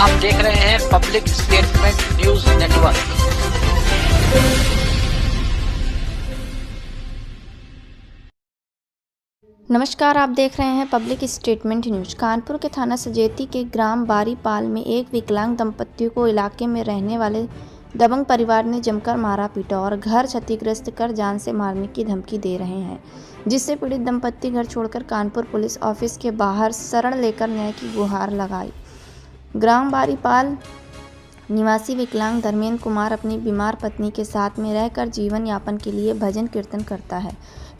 आप देख रहे हैं पब्लिक स्टेटमेंट न्यूज नेटवर्क। नमस्कार, आप देख रहे हैं पब्लिक स्टेटमेंट न्यूज। कानपुर के थाना सजेती के ग्राम बारीपाल में एक विकलांग दंपति को इलाके में रहने वाले दबंग परिवार ने जमकर मारा पीटा और घर क्षतिग्रस्त कर जान से मारने की धमकी दे रहे हैं, जिससे पीड़ित दंपति घर छोड़कर कानपुर पुलिस ऑफिस के बाहर शरण लेकर न्याय की गुहार लगाई। ग्राम बारीपाल निवासी विकलांग धर्मेंद्र कुमार अपनी बीमार पत्नी के साथ में रहकर जीवन यापन के लिए भजन कीर्तन करता है।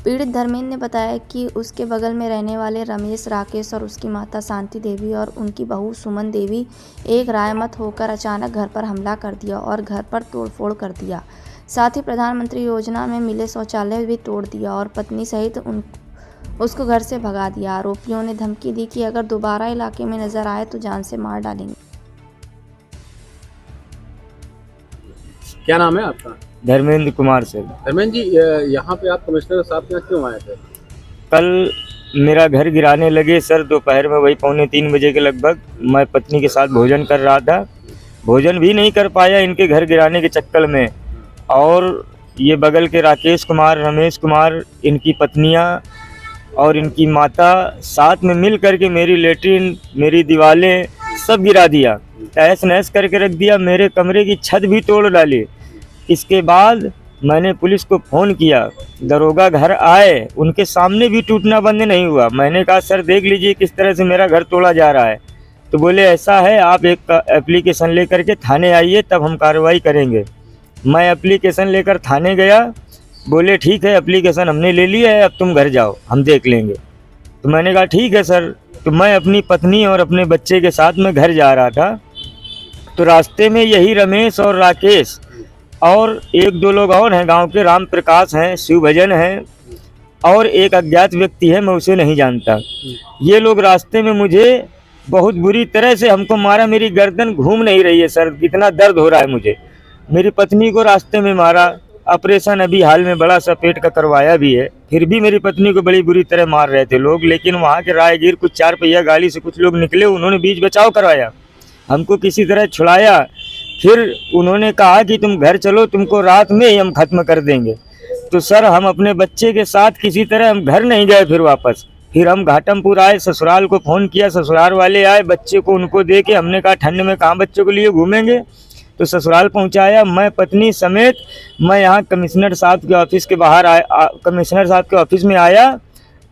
पीड़ित धर्मेंद्र ने बताया कि उसके बगल में रहने वाले रमेश, राकेश और उसकी माता शांति देवी और उनकी बहू सुमन देवी एक रायमत होकर अचानक घर पर हमला कर दिया और घर पर तोड़फोड़ कर दिया। साथ ही प्रधानमंत्री योजना में मिले शौचालय भी तोड़ दिया और पत्नी सहित उसको घर से भगा दिया। आरोपियों ने धमकी दी कि अगर दोबारा इलाके में नजर आए तो जान से मार डालेंगे। क्या नाम है आपका? धर्मेंद्र कुमार से। धर्मेंद्र जी, यहाँ पे आप कमिश्नर साहब के यहाँ क्यों आए थे? कल मेरा घर गिराने लगे सर, दोपहर में वही 2:45 बजे के लगभग। मैं पत्नी के साथ भोजन कर रहा था, भोजन भी नहीं कर पाया इनके घर गिराने के चक्कर में। और ये बगल के राकेश कुमार, रमेश कुमार, इनकी पत्नियाँ और इनकी माता साथ में मिल करके मेरी लेटरिन, मेरी दीवारें सब गिरा दिया, तहस नहस करके रख दिया, मेरे कमरे की छत भी तोड़ डाली। इसके बाद मैंने पुलिस को फ़ोन किया, दरोगा घर आए, उनके सामने भी टूटना बंद नहीं हुआ। मैंने कहा सर देख लीजिए किस तरह से मेरा घर तोड़ा जा रहा है। तो बोले ऐसा है, आप एक एप्लीकेशन लेकर के थाने आइए तब हम कार्रवाई करेंगे। मैं एप्लीकेशन लेकर थाने गया, बोले ठीक है एप्लीकेशन हमने ले लिया है, अब तुम घर जाओ हम देख लेंगे। तो मैंने कहा ठीक है सर। तो मैं अपनी पत्नी और अपने बच्चे के साथ में घर जा रहा था, तो रास्ते में यही रमेश और राकेश और एक दो लोग और हैं गांव के, राम प्रकाश हैं, शिव भजन हैं और एक अज्ञात व्यक्ति है, मैं उसे नहीं जानता। ये लोग रास्ते में मुझे बहुत बुरी तरह से हमको मारा, मेरी गर्दन घूम नहीं रही है सर, इतना दर्द हो रहा है मुझे। मेरी पत्नी को रास्ते में मारा, ऑपरेशन अभी हाल में बड़ा सा पेट का करवाया भी है, फिर भी मेरी पत्नी को बड़ी बुरी तरह मार रहे थे लोग। लेकिन वहाँ के राहगीर कुछ 4 पहिया गाड़ी से कुछ लोग निकले, उन्होंने बीच बचाव करवाया, हमको किसी तरह छुड़ाया। फिर उन्होंने कहा कि तुम घर चलो, तुमको रात में ही हम ख़त्म कर देंगे। तो सर हम अपने बच्चे के साथ किसी तरह हम घर नहीं गए। फिर वापस फिर हम घाटमपुर आए, ससुराल को फ़ोन किया, ससुराल वाले आए, बच्चे को उनको दे के हमने कहा ठंड में कहाँ बच्चों के लिए घूमेंगे। तो ससुराल पहुंचाया, मैं पत्नी समेत। मैं यहाँ कमिश्नर साहब के ऑफिस के बाहर कमिश्नर साहब के ऑफिस में आया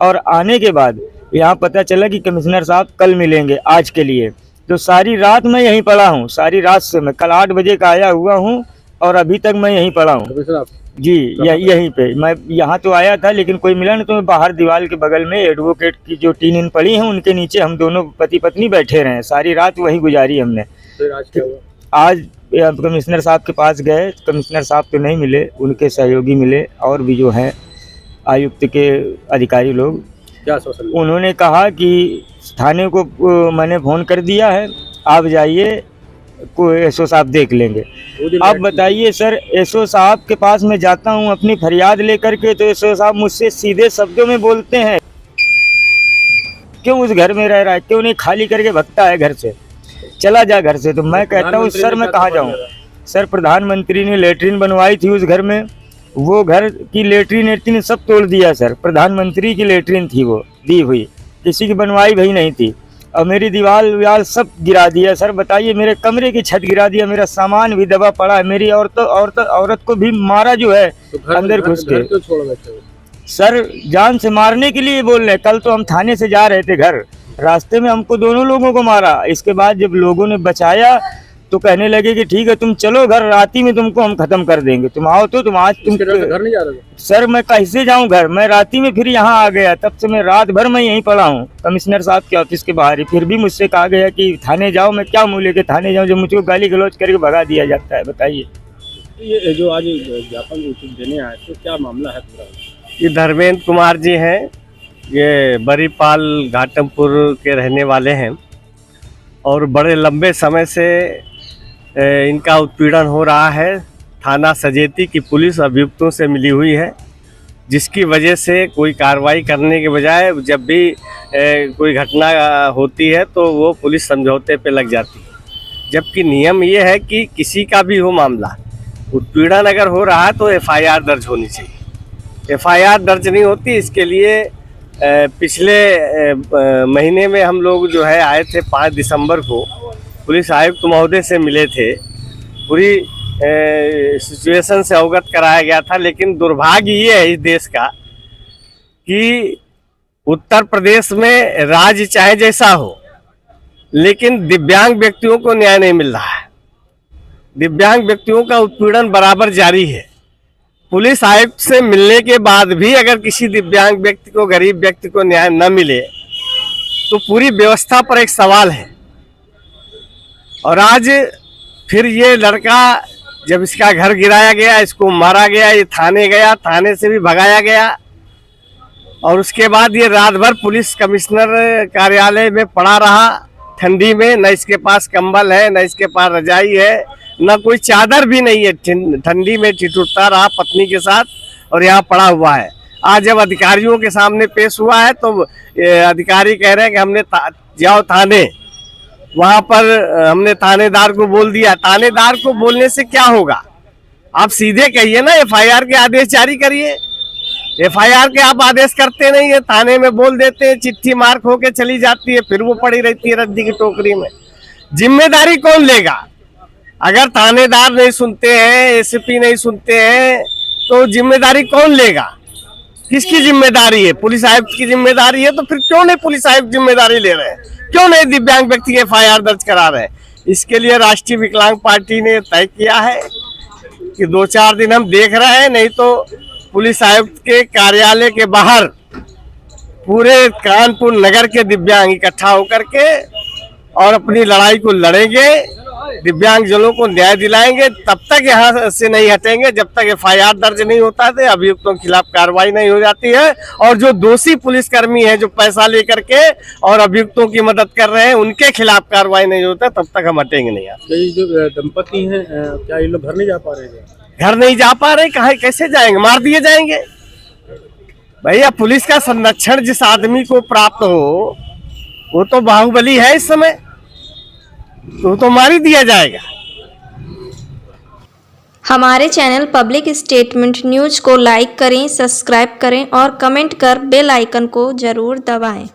और आने के बाद यहाँ पता चला कि कमिश्नर साहब कल मिलेंगे आज के लिए। तो सारी रात मैं यहीं पड़ा हूँ, सारी रात से मैं कल 8 बजे का आया हुआ हूँ और अभी तक मैं यहीं पड़ा हूँ जी। यहीं पे मैं यहाँ तो आया था लेकिन कोई मिला नहीं, तो मैं बाहर दीवार के बगल में एडवोकेट की जो टीन पड़ी हैं उनके नीचे हम दोनों पति पत्नी बैठे रहे, सारी रात वहीं गुजारी हमने। फिर आज क्या हुआ? आज कमिश्नर साहब के पास गए, कमिश्नर साहब तो नहीं मिले, उनके सहयोगी मिले और भी जो हैं आयुक्त के अधिकारी लोग। क्या आश्वासन? उन्होंने कहा कि थाने को मैंने फ़ोन कर दिया है, आप जाइए, कोई एसओ साहब देख लेंगे। आप बताइए सर, एसओ साहब के पास मैं जाता हूँ अपनी फरियाद लेकर के, तो एसओ साहब मुझसे सीधे शब्दों में बोलते हैं क्यों उस घर में रह रहा है, क्यों नहीं खाली करके भगता है घर से, चला जा घर से। तो मैं कहता हूँ सर मैं कहाँ जाऊँ। सर प्रधानमंत्री ने लेटरिन बनवाई थी उस घर में, वो घर की लेटरिन सब तोड़ दिया सर। प्रधानमंत्री की लेटरिन थी वो दी हुई, किसी की बनवाई भी नहीं थी। और मेरी दीवार सब गिरा दिया सर। बताइए, मेरे कमरे की छत गिरा दिया, मेरा सामान भी दबा पड़ा है, मेरी औरत को भी मारा जो है तो अंदर घुस के। क्यों छोड़ बैठे हो? सर जान से मारने के लिए बोल रहे। कल तो हम थाने से जा रहे थे घर, रास्ते में हमको दोनों लोगों को मारा। इसके बाद जब लोगों ने बचाया तो कहने लगे कि ठीक है तुम चलो घर, रात ही में तुमको हम खत्म कर देंगे, तुम आओ। तो तुम आज तुम घर नहीं जा रहे थे? सर मैं कैसे जाऊं घर, मैं रात ही में फिर यहाँ आ गया, तब से मैं रात भर मैं यहीं पड़ा हूँ कमिश्नर साहब के ऑफिस के बाहर ही। फिर भी मुझसे कहा गया कि थाने जाओ। मैं क्या मुँह लेके थाने जाऊँ जब मुझको गाली गलौज करके भगा दिया जाता है। बताइए। ये जो आज ज्ञापन देने आए थे, क्या मामला है पूरा? ये धर्मेंद्र कुमार जी हैं, ये बरीपाल घाटमपुर के रहने वाले हैं और बड़े लंबे समय से इनका उत्पीड़न हो रहा है। थाना सजेती की पुलिस अभियुक्तों से मिली हुई है, जिसकी वजह से कोई कार्रवाई करने के बजाय जब भी कोई घटना होती है तो वो पुलिस समझौते पे लग जाती है। जबकि नियम ये है कि किसी का भी हो मामला, उत्पीड़न अगर हो रहा है तो एफआईआर दर्ज होनी चाहिए। एफआईआर दर्ज नहीं होती, इसके लिए पिछले महीने में हम लोग जो है आए थे 5 दिसंबर को, पुलिस आयुक्त महोदय से मिले थे, पूरी सिचुएशन से अवगत कराया गया था। लेकिन दुर्भाग्य ये है इस देश का कि उत्तर प्रदेश में राज्य चाहे जैसा हो, लेकिन दिव्यांग व्यक्तियों को न्याय नहीं मिल रहा है। दिव्यांग व्यक्तियों का उत्पीड़न बराबर जारी है। पुलिस आयुक्त से मिलने के बाद भी अगर किसी दिव्यांग व्यक्ति को, गरीब व्यक्ति को न्याय न मिले तो पूरी व्यवस्था पर एक सवाल है। और आज फिर ये लड़का, जब इसका घर गिराया गया, इसको मारा गया, ये थाने गया, थाने से भी भगाया गया, और उसके बाद ये रात भर पुलिस कमिश्नर कार्यालय में पड़ा रहा ठंडी में। न इसके पास कंबल है, न इसके पास रजाई है, न कोई चादर भी नहीं है। ठंडी में ठिठुरता रहा पत्नी के साथ और यहाँ पड़ा हुआ है। आज जब अधिकारियों के सामने पेश हुआ है तो अधिकारी कह रहे हैं कि हमने जाओ थाने, वहाँ पर हमने थानेदार को बोल दिया। थानेदार को बोलने से क्या होगा? आप सीधे कहिए ना, एफआईआर के आदेश जारी करिए। एफआईआर के आप आदेश करते नहीं है, थाने में बोल देते हैं, चिट्ठी मार्क होके चली जाती है, फिर वो पड़ी रहती है रद्दी की टोकरी में। जिम्मेदारी कौन लेगा? अगर थानेदार नहीं सुनते हैं, एसपी नहीं सुनते हैं, तो जिम्मेदारी कौन लेगा? किसकी जिम्मेदारी है? पुलिस आयुक्त की जिम्मेदारी है। तो फिर क्यों नहीं पुलिस आयुक्त जिम्मेदारी ले रहे हैं? क्यों नहीं दिव्यांग व्यक्ति के एफआईआर दर्ज करा रहे हैं? इसके लिए राष्ट्रीय विकलांग पार्टी ने तय किया है कि 2-4 दिन हम देख रहे हैं, नहीं तो पुलिस आयुक्त के कार्यालय के बाहर पूरे कानपुर नगर के दिव्यांग इकट्ठा होकर के और अपनी लड़ाई को लड़ेंगे, दिव्यांग जनों को न्याय दिलाएंगे। तब तक यहाँ से नहीं हटेंगे जब तक एफआईआर दर्ज नहीं होता है, अभियुक्तों के खिलाफ कार्रवाई नहीं हो जाती है, और जो दोषी पुलिसकर्मी हैं जो पैसा लेकर के और अभियुक्तों की मदद कर रहे हैं, उनके खिलाफ कार्रवाई नहीं होता, तब तक हम हटेंगे नहीं। ये जो दंपति हैं, क्या ये लोग घर नहीं जा पा रहे हैं? घर नहीं जा पा रहे, कहाँ कैसे जाएंगे? मार दिए जाएंगे। भैया, पुलिस का संरक्षण जिस आदमी को प्राप्त हो वो तो बाहुबली है इस समय, तो मार ही दिया जाएगा। हमारे चैनल पब्लिक स्टेटमेंट न्यूज को लाइक करें, सब्सक्राइब करें और कमेंट कर बेल आइकन को जरूर दबाएं।